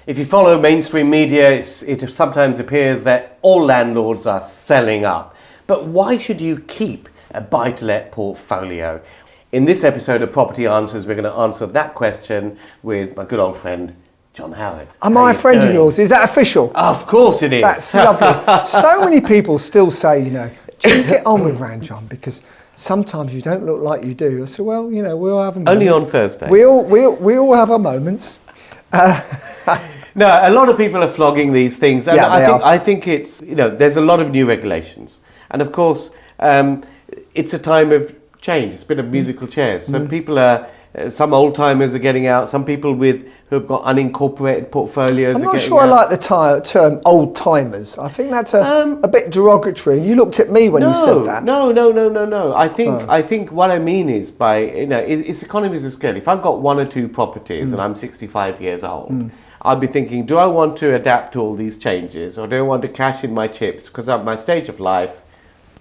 If you follow mainstream media, it sometimes appears that all landlords are selling up. But why should you keep a buy-to-let portfolio? In this episode of Property Answers, we're going to answer that question with my good old friend, John Howard. Am I a friend of yours? Is that official? Of course it is. That's lovely. So many people still say, do you get on with Ranjan? Because sometimes you don't look like you do. I said, well, we all have a moment. Only on Thursday. We all have our moments. No, a lot of people are flogging these things. And Yeah, I think it's, there's a lot of new regulations. And of course, it's a time of change. It's been a musical chairs. So people are, some old timers are getting out. Some people who have got unincorporated portfoilios. I'm not sure I like the term old timers. I think that's a bit derogatory. And you looked at me when you said that. No. I think what I mean is it's economies of scale. If I've got one or two properties and I'm 65 years old, I'll be thinking, do I want to adapt to all these changes, or do I want to cash in my chips because at my stage of life,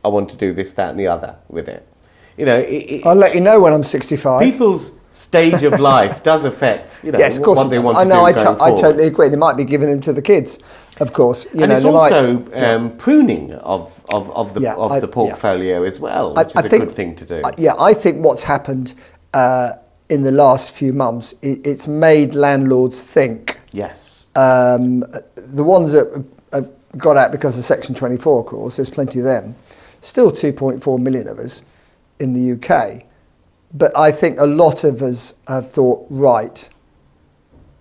I want to do this, that, and the other with it. I'll let you know when I'm 65. People's stage of life does affect, yes, of course what they want I to know, do going I forward. totally agree. They might be giving them to the kids, of course. And it's also pruning of the portfolio as well, which is a good thing to do. I think what's happened in the last few months, it's made landlords think. Yes. The ones that have got out because of Section 24, of course, there's plenty of them. Still 2.4 million of us in the UK. But I think a lot of us have thought, right,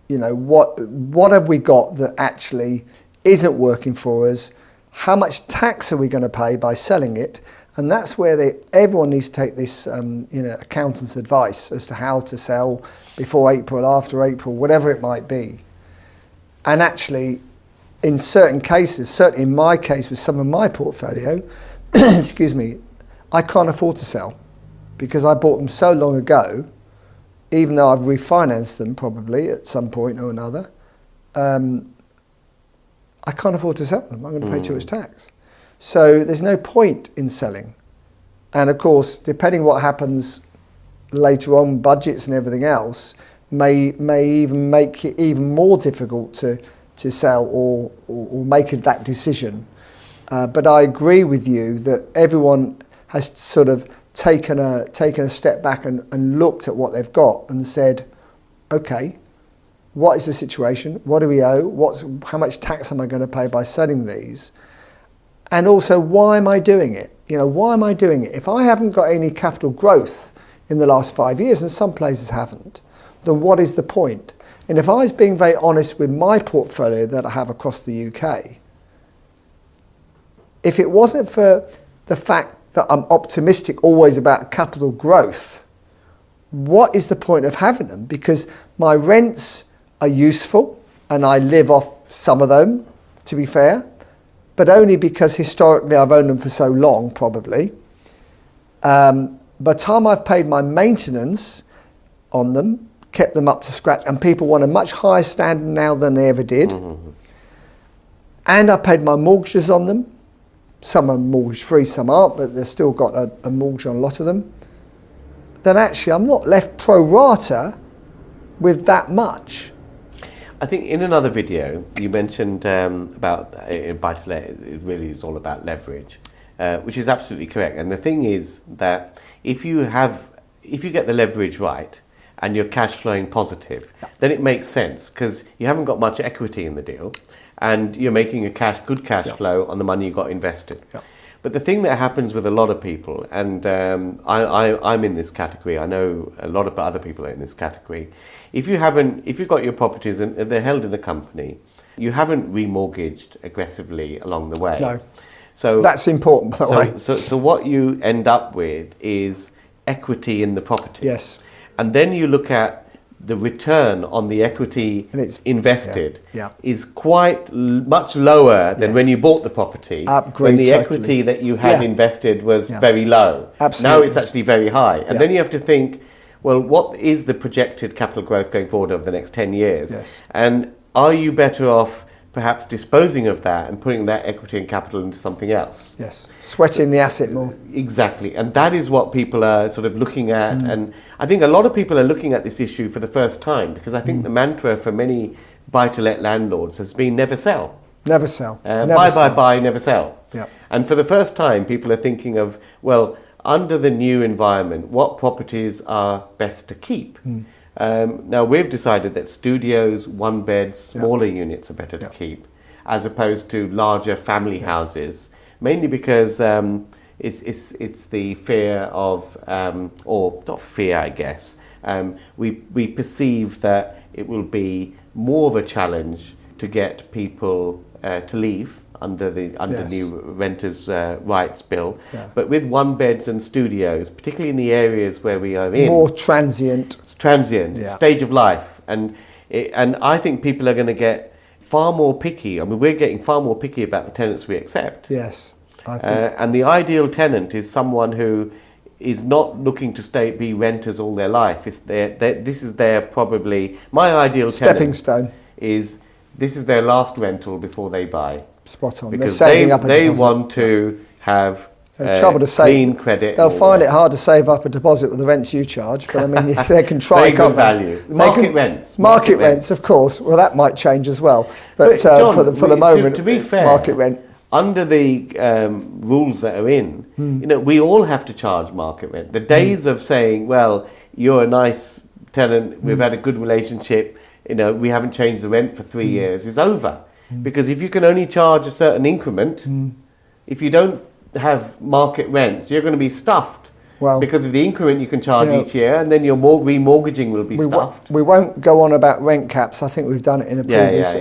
what have we got that actually isn't working for us? How much tax are we going to pay by selling it? And that's where everyone needs to take this, accountant's advice as to how to sell before April, after April, whatever it might be. And actually, in certain cases, certainly in my case with some of my portfolio, excuse me, I can't afford to sell because I bought them so long ago, even though I've refinanced them probably at some point or another, I can't afford to sell them. I'm going to pay too much tax. So there's no point in selling. And of course, depending what happens later on, budgets and everything else, may even make it even more difficult to sell or make that decision. But I agree with you that everyone has sort of taken a step back and looked at what they've got and said, okay, what is the situation? What do we owe? How much tax am I going to pay by selling these? And also, why am I doing it? Why am I doing it? If I haven't got any capital growth in the last 5 years, and some places haven't, then what is the point? And if I was being very honest with my portfolio that I have across the UK, if it wasn't for the fact that I'm optimistic always about capital growth, what is the point of having them? Because my rents are useful and I live off some of them, to be fair, but only because historically I've owned them for so long, probably. By the time I've paid my maintenance on them, kept them up to scratch, and people want a much higher standard now than they ever did. And I paid my mortgages on them. Some are mortgage free, some aren't, but they've still got a mortgage on a lot of them. Then actually I'm not left pro rata with that much. I think in another video you mentioned about buy-to-let, it really is all about leverage, which is absolutely correct. And the thing is that if you get the leverage right and you're cash flowing positive, then it makes sense because you haven't got much equity in the deal and you're making a good cash flow on the money you got invested. But the thing that happens with a lot of people, and I'm in this category, I know a lot of other people are in this category. If you've got your properties and they're held in a company, you haven't remortgaged aggressively along the way. No. So that's important, by the way. So what you end up with is equity in the property. Yes. And then you look at the return on the equity invested is quite much lower than when you bought the property, when the equity that you had invested was very low. Absolutely. Now it's actually very high. And then you have to think, well, what is the projected capital growth going forward over the next 10 years? Yes. And are you better off perhaps disposing of that and putting that equity and capital into something else? Yes, sweating the asset more. Exactly, and that is what people are sort of looking at. And I think a lot of people are looking at this issue for the first time because I think the mantra for many buy-to-let landlords has been never sell. Never sell. Buy, never sell. Yeah. And for the first time, people are thinking of, well, under the new environment, what properties are best to keep? Now, we've decided that studios, one beds, smaller units are better to keep, as opposed to larger family houses, mainly because it's the fear of, or not fear, I guess. We perceive that it will be more of a challenge to get people to leave under the new renters' rights bill. But with one beds and studios, particularly in the areas where we are in, more transient stage of life, and I think people are going to get far more picky. I mean, we're getting far more picky about the tenants we accept. Yes, I think. And the ideal tenant is someone who is not looking to be renters all their life. This is their probably my ideal stepping stone. This is their last rental before they buy. Spot on. Because they're saving up a they deposit. want to have trouble to clean credit. They'll find it hard to save up a deposit with the rents you charge, but I mean, they can try. Very good value. Market rents. Market rents, of course. Well, that might change as well. But John, for the moment, to be fair, market rent. Under the rules that are in, we all have to charge market rent. The days of saying, well, you're a nice tenant, we've had a good relationship, we haven't changed the rent for 3 years, is over. Because if you can only charge a certain increment, if you don't have market rents, you're going to be stuffed. Well, because of the increment you can charge each year, and then your remortgaging will be stuffed. We won't go on about rent caps. I think we've done it in a previous.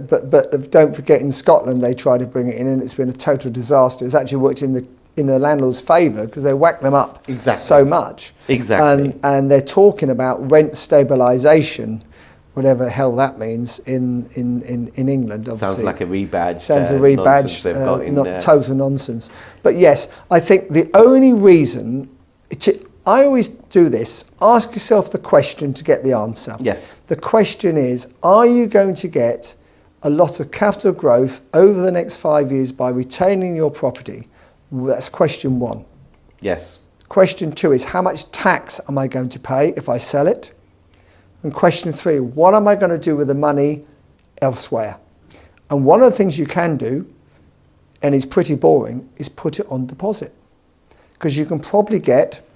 But don't forget, in Scotland they tried to bring it in, and it's been a total disaster. It's actually worked in the landlord's favour because they whack them up so much. Exactly. And they're talking about rent stabilisation, whatever the hell that means in England. Obviously, sounds like a rebadge. Sounds a rebadge. Not total nonsense. But yes, I think the only reason. I always do this. Ask yourself the question to get the answer. Yes. The question is, are you going to get a lot of capital growth over the next 5 years by retaining your property? That's question one. Yes. Question two is, how much tax am I going to pay if I sell it? And question three, what am I going to do with the money elsewhere? And one of the things you can do, and it's pretty boring, is put it on deposit. Because you can probably get,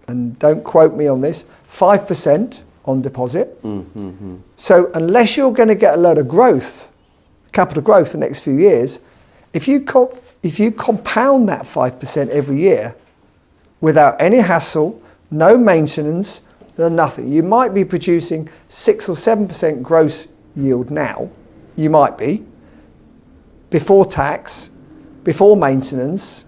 and don't quote me on this, 5% on deposit. So unless you're going to get a lot of growth, capital growth the next few years, if you compound that 5% every year without any hassle, no maintenance, no nothing, you might be producing 6 or 7% gross yield now. You might be, before tax, before maintenance,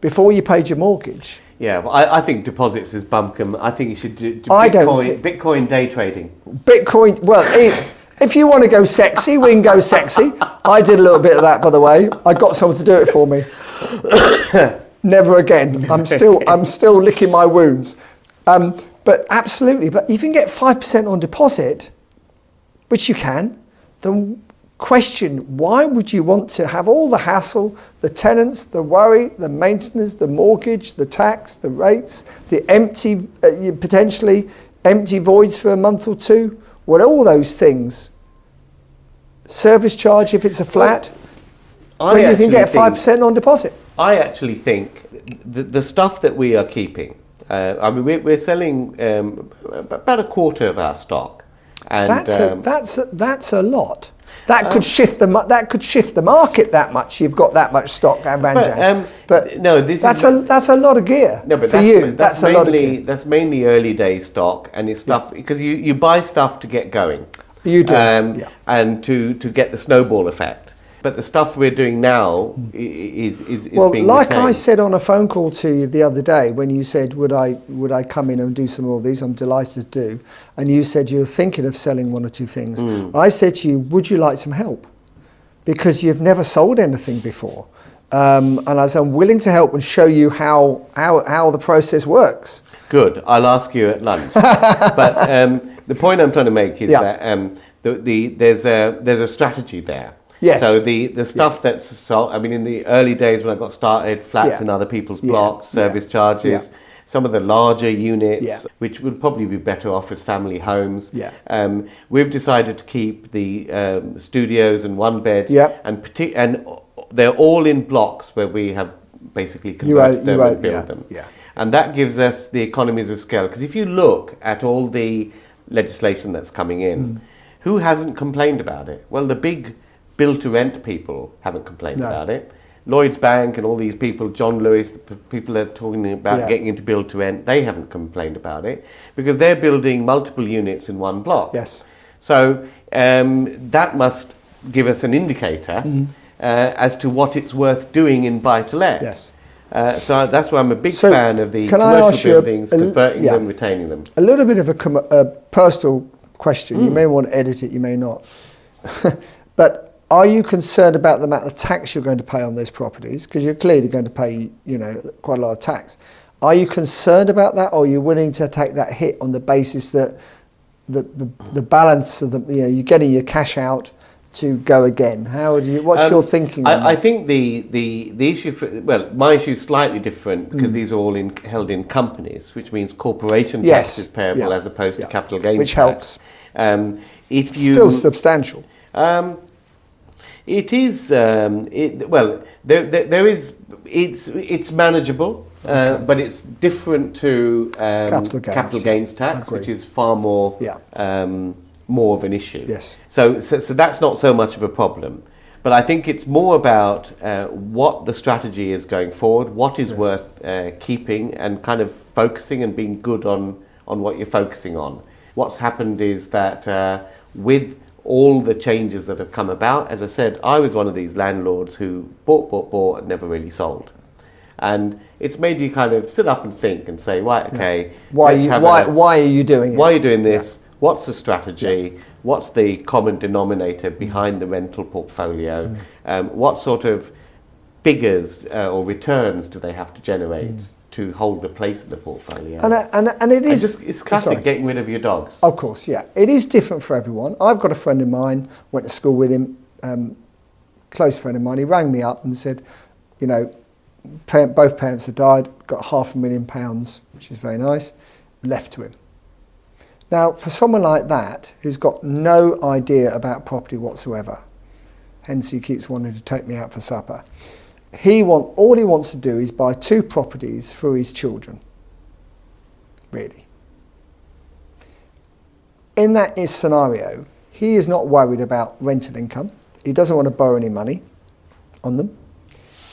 before you paid your mortgage. Yeah, well, I think deposits is buncombe. I think you should do Bitcoin day trading. Bitcoin, well, if you want to go sexy, we can go sexy. I did a little bit of that, by the way. I got someone to do it for me. Never again. I'm still licking my wounds. But absolutely, but if you can get 5% on deposit, which you can, then question, why would you want to have all the hassle, the tenants, the worry, the maintenance, the mortgage, the tax, the rates, the potentially empty voids for a month or two? Well, all those things. Service charge if it's a flat, you can get 5% on deposit. I actually think the stuff that we are keeping, we're selling about a quarter of our stock. And that's a lot. That could shift the market that much. You've got that much stock, Ranjan. But no, that's a lot of gear. No, but for you, that's a lot of gear. That's mainly early day stock, and it's stuff because you buy stuff to get going. You do, and to get the snowball effect. But the stuff we're doing now is well, being like retained. I said on a phone call to you the other day when you said, would I come in and do some more of these? I'm delighted to do. And you said you're thinking of selling one or two things. I said to you, would you like some help? Because you've never sold anything before. And I said, I'm willing to help and show you how the process works. Good. I'll ask you at lunch. But the point I'm trying to make is that there's a strategy there. Yes. So the stuff that's sold, in the early days when I got started, flats in other people's blocks, service charges. some of the larger units, Yeah. which would probably be better off as family homes. Yeah. We've decided to keep the studios and one beds, Yeah. and they're all in blocks where we have basically converted them and built them. Yeah. And that gives us the economies of scale. Because if you look at all the legislation that's coming in, who hasn't complained about it? Well, the big build-to-rent people haven't complained about it. Lloyd's Bank and all these people, John Lewis, the people that are talking about getting into build-to-rent, they haven't complained about it because they're building multiple units in one block. Yes. So that must give us an indicator as to what it's worth doing in buy-to-let. Yes. So that's why I'm a big So fan of the can I ask commercial you buildings, converting them, retaining them. A little bit of a personal question. You may want to edit it, you may not. But are you concerned about the amount of tax you're going to pay on those properties? Because you're clearly going to pay, quite a lot of tax. Are you concerned about that, or are you willing to take that hit on the basis that the balance of you're getting your cash out to go again? What's your thinking on that? I think the issue my issue is slightly different because these are all held in companies, which means corporation tax is payable as opposed to capital gains which tax. helps. If you Still substantial. It is it's manageable, but it's different to capital gains tax, which is far more more of an issue. Yes. So that's not so much of a problem. But I think it's more about what the strategy is going forward, what is worth keeping, and kind of focusing and being good on what you're focusing on. What's happened is that with all the changes that have come about, as I said, I was one of these landlords who bought, and never really sold. And it's made you kind of sit up and think and say, right, okay, why are you doing it? Why are you doing this? What's the strategy? What's the common denominator behind the rental portfolio? What sort of figures or returns do they have to generate to hold the place in the portfolio? And it is... It's classic getting rid of your dogs. Of course, yeah. It is different for everyone. I've got a friend of mine, went to school with him, close friend of mine. He rang me up and said, both parents had died, got £500,000, which is very nice, left to him. Now, for someone like that, who's got no idea about property whatsoever, hence he keeps wanting to take me out for supper, all he wants to do is buy 2 properties for his children, really. In that scenario, he is not worried about rental income. He doesn't want to borrow any money on them.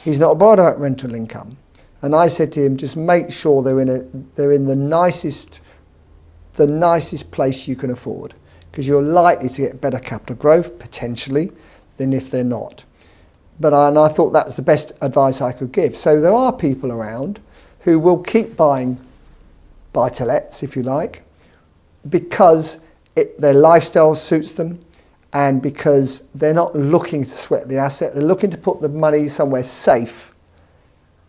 He's not worried about rental income. And I said to him, just make sure they're in the nicest place you can afford, because you're likely to get better capital growth, potentially, than if they're not. And I thought that's the best advice I could give. So there are people around who will keep buying buy-to-lets, if you like, because their lifestyle suits them, and because they're not looking to sweat the asset, they're looking to put the money somewhere safe.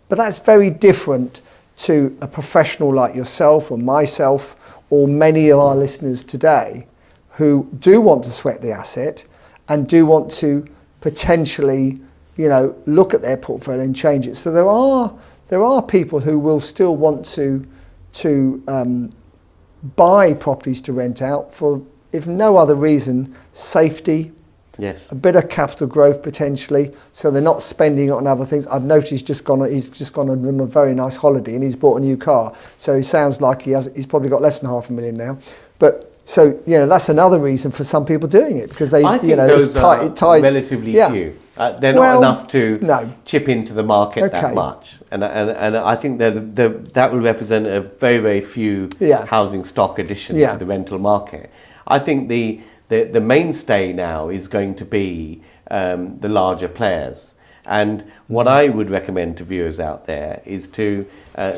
But that's very different to a professional like yourself or myself or many of our listeners today who do want to sweat the asset and do want to potentially, look at their portfolio and change it. So there are people who will still want to buy properties to rent out for, if no other reason, safety, a bit of capital growth potentially, so they're not spending it on other things. I've noticed he's just gone on a very nice holiday and he's bought a new car, so he sounds like he's probably got less than $500,000 now. But so that's another reason for some people doing it, because I think those are relatively few. They're not enough to chip into the market that much, and I think that will represent a very, very few housing stock additions to the rental market. I think the mainstay now is going to be the larger players, and what I would recommend to viewers out there is to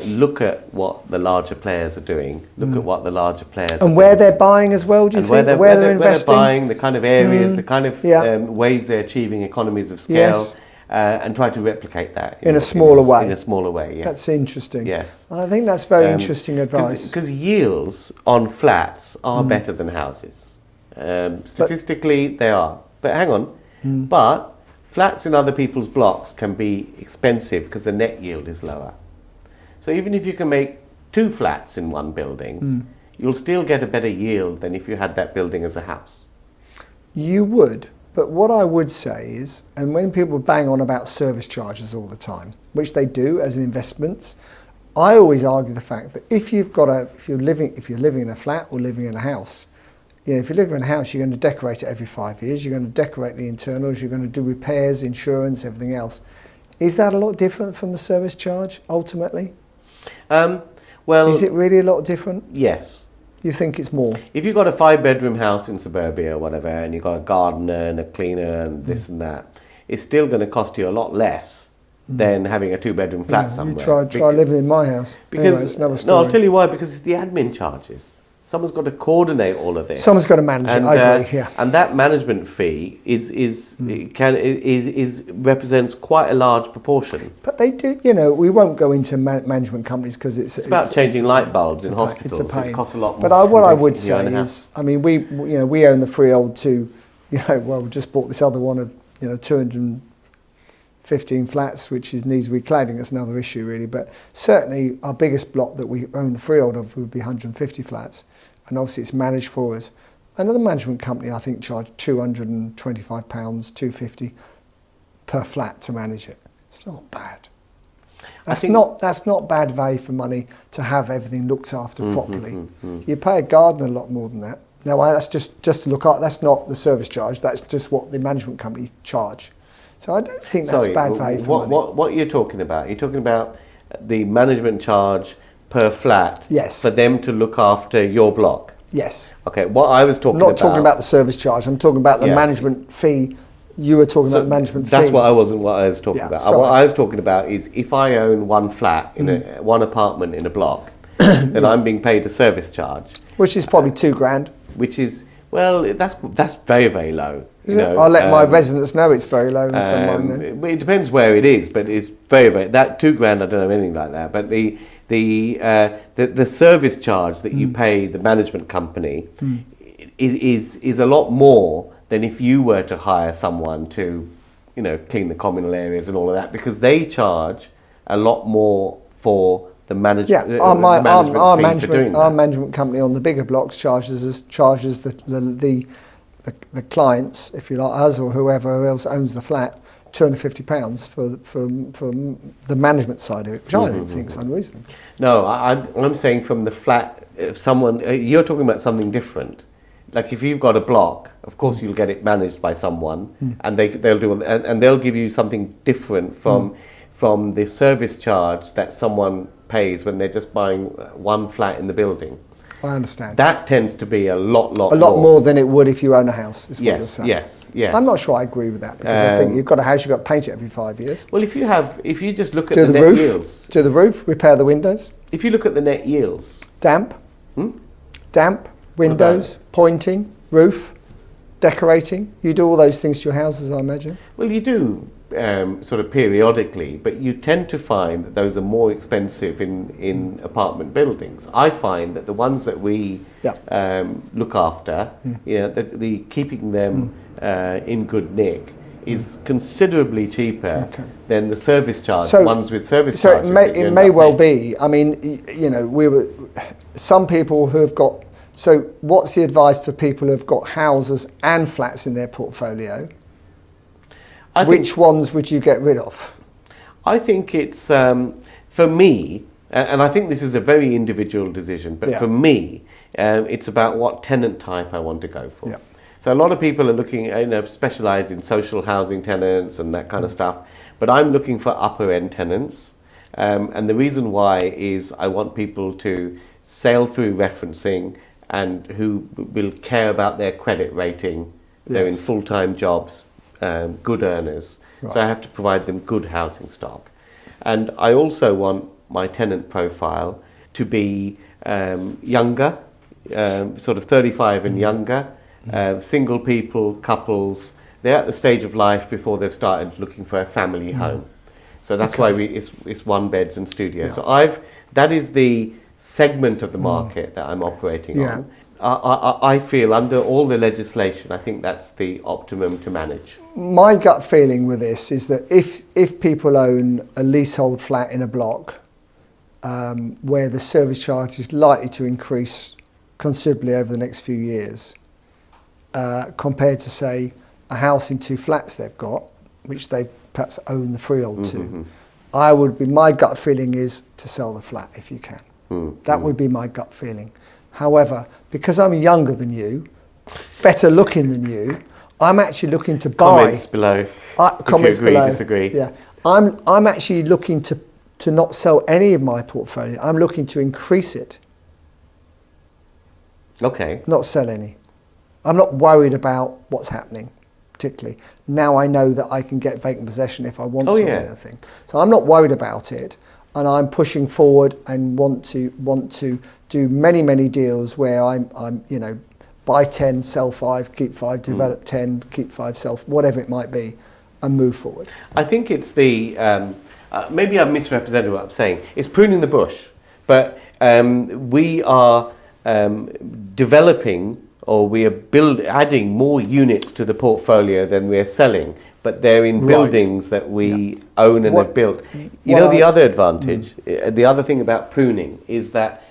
look at what the larger players are doing, look at what the larger players and where they're buying as well. Do you think where they're investing? Where they're buying, the kind of areas, the kind of ways they're achieving economies of scale, and try to replicate that in a smaller way. In a smaller way, yeah. That's interesting. Yes, I think that's very interesting advice. Because yields on flats are better than houses. Statistically, they are. But hang on, but flats in other people's blocks can be expensive because the net yield is lower. So even if you can make 2 flats in one building, you'll still get a better yield than if you had that building as a house. You would, but what I would say is, and when people bang on about service charges all the time, which they do as an investment, I always argue the fact that if you're living in a flat or living in a house, if you live in a house, you're going to decorate it every 5 years. You're going to decorate the internals. You're going to do repairs, insurance, everything else. Is that a lot different from the service charge ultimately? Well, is it really a lot different? Yes. You think it's more? If you've got a 5-bedroom house in suburbia or whatever, and you've got a gardener and a cleaner and this and that, it's still going to cost you a lot less than having a 2-bedroom flat somewhere. You try living in my house. Because anyway, it's another story. No, I'll tell you why. Because it's the admin charges. Someone's got to coordinate all of this. Someone's got to manage it. I agree. Yeah. And that management fee represents quite a large proportion. But they do. We won't go into management companies because it's about changing light bulbs in hospitals. It's a pain. It costs a lot more. But what I would say is, I mean, we own the freehold to, we just bought this other one of 215 flats, which needs recladding. That's another issue really. But certainly our biggest block that we own the freehold of would be 150 flats. And obviously it's managed for us. Another management company, I think, charged £225, £250 per flat to manage it. It's not bad. That's not bad value for money to have everything looked after properly. You pay a gardener a lot more than that. Now that's just to look at. That's not the service charge. That's just what the management company charge. So I don't think that's bad value for money. What you're talking about? You're talking about the management charge per flat, yes, for them to look after your block. Yes. Okay, what I was talking about... I'm not talking about the service charge, I'm talking about the management fee. You were talking about the management fee. That's what I was talking about. Sorry. What I was talking about is if I own one flat, in one apartment in a block, then I'm being paid a service charge. Which is probably £2,000. Which is, well, that's very, very low. I'll let my residents know it's very low in some line then. It depends where it is, but it's very, very... That £2,000, I don't know anything like that, but the service charge that you pay the management company is a lot more than if you were to hire someone to, clean the communal areas and all of that, because they charge a lot more for the management. Yeah, our management company on the bigger blocks charges the clients, if you like, us or whoever else owns the flat, £250 for the management side of it, which I don't think is unreasonable. No, I'm saying from the flat, if someone, you're talking about something different. Like if you've got a block, of course you'll get it managed by someone, and they'll give you something different from the service charge that someone pays when they're just buying one flat in the building. I understand. That tends to be a lot more than it would if you own a house. Is what you're saying. Yes. I'm not sure I agree with that, because I think you've got a house, you've got to paint it every 5 years. Well, if you just look at the net yields, do the roof, repair the windows. If you look at the net yields, damp, windows, pointing, roof, decorating. You do all those things to your houses, I imagine. Well, you do. Sort of periodically, but you tend to find that those are more expensive in apartment buildings. I find that the ones that we look after, the keeping them in good nick is considerably cheaper than the service charge. Ones with service charges. So it may well be. I mean, some people who have got. So, what's the advice for people who have got houses and flats in their portfolio? Which ones would you get rid of? I think it's, for me, and I think this is a very individual decision, but for me, it's about what tenant type I want to go for. Yeah. So a lot of people are looking, specialise in social housing tenants and that kind of stuff, but I'm looking for upper end tenants. And the reason why is I want people to sail through referencing and who will care about their credit rating. They're in full-time jobs. Good earners, so I have to provide them good housing stock. And I also want my tenant profile to be younger, sort of 35 and younger, single people, couples. They're at the stage of life before they've started looking for a family home. So that's why it's one beds and studios. So that is the segment of the market that I'm operating on. I feel under all the legislation, I think that's the optimum to manage. My gut feeling with this is that if people own a leasehold flat in a block, where the service charge is likely to increase considerably over the next few years, compared to, say, a house in 2 flats they've got, which they perhaps own the freehold to. My gut feeling is to sell the flat if you can. That would be my gut feeling. However, because I'm younger than you, better looking than you, I'm actually looking to buy. Comments below. Comments if you agree, below. disagree. Yeah, I'm actually looking to not sell any of my portfolio. I'm looking to increase it, Okay. not sell any. I'm not worried about what's happening, particularly. Now I know that I can get vacant possession if I want to or anything. So I'm not worried about it, and I'm pushing forward and want to do many deals where I'm buy 10, sell 5, keep 5, develop 10, keep 5, sell, whatever it might be, and move forward. I think it's the, maybe I've misrepresented what I'm saying. It's pruning the bush, but we are developing, or we are adding more units to the portfolio than we're selling, but they're in buildings that we own and have built. The other advantage, the other thing about pruning is that,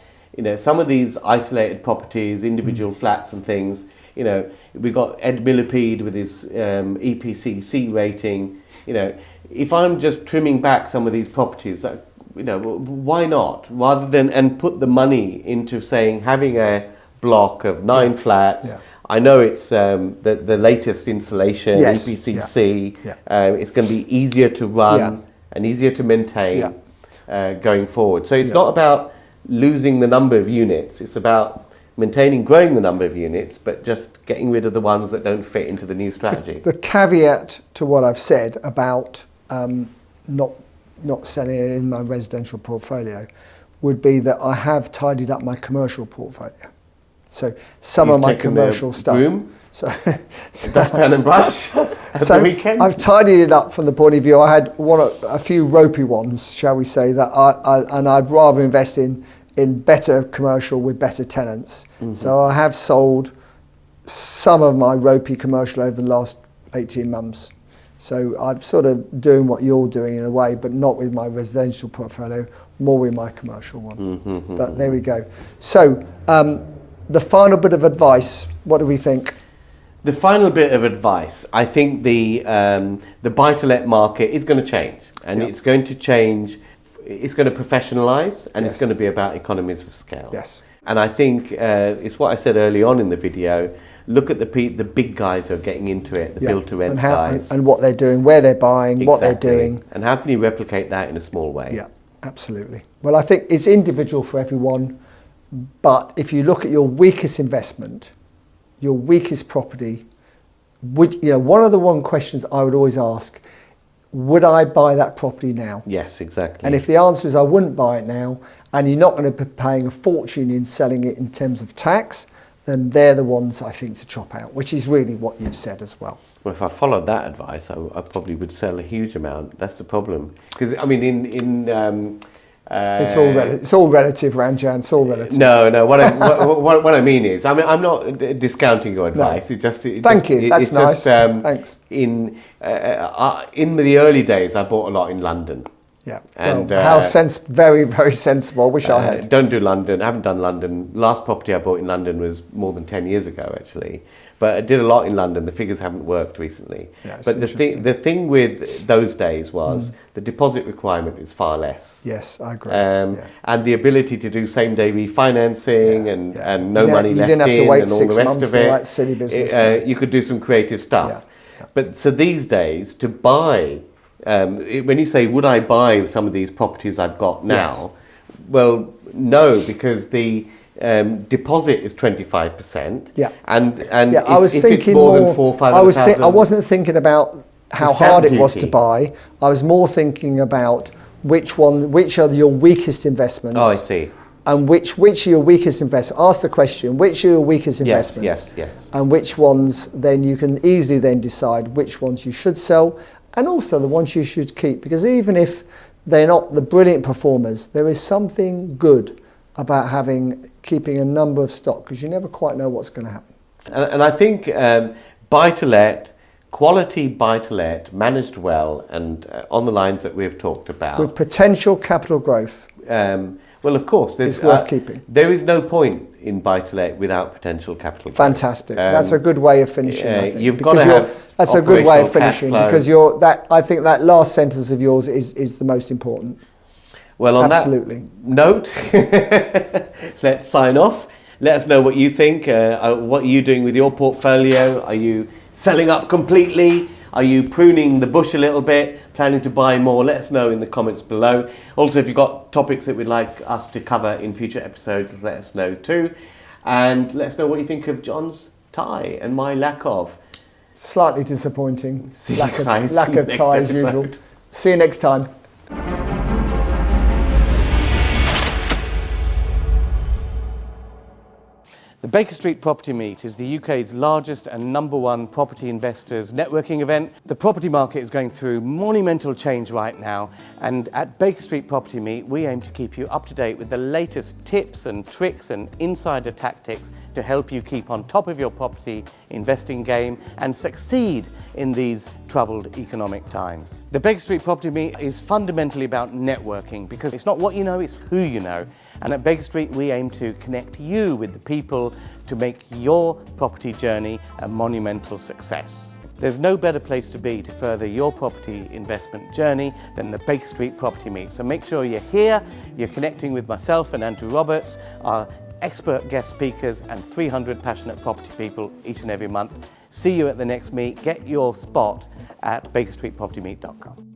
some of these isolated properties, individual flats and things, we've got Ed Millipede with his EPC C rating. If I'm just trimming back some of these properties, that, why not? Rather than, and put the money into having a block of 9 flats. I know it's the latest installation, EPC C. It's going to be easier to run and easier to maintain going forward. So it's not about losing the number of units. It's about growing the number of units, but just getting rid of the ones that don't fit into the new strategy. The caveat to what I've said about not selling it in my residential portfolio would be that I have tidied up my commercial portfolio. So some of my commercial stuff. Broom? Dustpan and brush at the weekend? I've tidied it up from the point of view. I had a few ropey ones, shall we say, that I'd rather invest in better commercial with better tenants. So I have sold some of my ropey commercial over the last 18 months. So I'm sort of doing what you're doing in a way, but not with my residential portfolio, more with my commercial one. But there we go. So the final bit of advice, what do we think? The final bit of advice, I think the buy-to-let market is going to change, and it's going to change. It's going to professionalise, and it's going to be about economies of scale. Yes. And I think it's what I said early on in the video. Look at the big guys who are getting into it, the build-to-rent guys, and what they're doing, where they're buying, what they're doing, and how can you replicate that in a small way? Yeah, absolutely. Well, I think it's individual for everyone. But if you look at your weakest investment, your weakest property, one of the questions I would always ask, would I buy that property now? Yes, exactly. And if the answer is I wouldn't buy it now, and you're not going to be paying a fortune in selling it in terms of tax, then they're the ones I think to chop out, which is really what you've said as well. Well, if I followed that advice, I probably would sell a huge amount. That's the problem. Because, I mean, it's all relative, Ranjan. It's all relative. No. What I mean is, I'm not discounting your advice. No. Thank you. That's nice. Thanks. In the early days, I bought a lot in London. Yeah. And very, very sensible. I wish I had. Don't do London. I haven't done London. Last property I bought in London was more than 10 years ago, actually. But I did a lot in London. The figures haven't worked recently. Yeah, but the thing with those days was the deposit requirement is far less. Yes, I agree. And the ability to do same-day refinancing and no money left in and all the rest of it. Like silly business. You could do some creative stuff. Yeah. But so these days, to buy, when you say, would I buy some of these properties I've got now? Yes. Well, no, because the deposit is 25%. Yeah. And I was if thinking it's more than 400,000, I wasn't thinking about how hard it was to buy. I was more thinking about which are your weakest investments. Oh, I see. And which are your weakest investments? Ask the question, which are your weakest investments? Yes. And which ones, then you can easily then decide which ones you should sell, and also the ones you should keep. Because even if they're not the brilliant performers, there is something good about keeping a number of stock, because you never quite know what's going to happen. And I think buy-to-let quality buy-to-let, managed well, and on the lines that we've talked about. With potential capital growth. Well, of course, It's worth keeping. There is no point in buy-to-let without potential capital growth. Fantastic. That's a good way of finishing. I think, you've got to have. That's a good way of operational cash finishing flow. because I think that last sentence of yours is the most important. Well, on Absolutely. that note, let's sign off. Let us know what you think. What are you doing with your portfolio? Are you selling up completely? Are you pruning the bush a little bit? Planning to buy more? Let us know in the comments below. Also, if you've got topics that we'd like us to cover in future episodes, let us know too. And let us know what you think of John's tie and my lack of. Slightly disappointing. See you lack guys of in the next tie as usual. episode. See you next time. The Baker Street Property Meet is the UK's largest and #1 property investors networking event. The property market is going through monumental change right now, and at Baker Street Property Meet we aim to keep you up to date with the latest tips and tricks and insider tactics to help you keep on top of your property investing game and succeed in these troubled economic times. The Baker Street Property Meet is fundamentally about networking because it's not what you know, it's who you know. And at Baker Street, we aim to connect you with the people to make your property journey a monumental success. There's no better place to be to further your property investment journey than the Baker Street Property Meet. So make sure you're here, you're connecting with myself and Andrew Roberts, our expert guest speakers and 300 passionate property people each and every month. See you at the next meet. Get your spot at bakerstreetpropertymeet.com.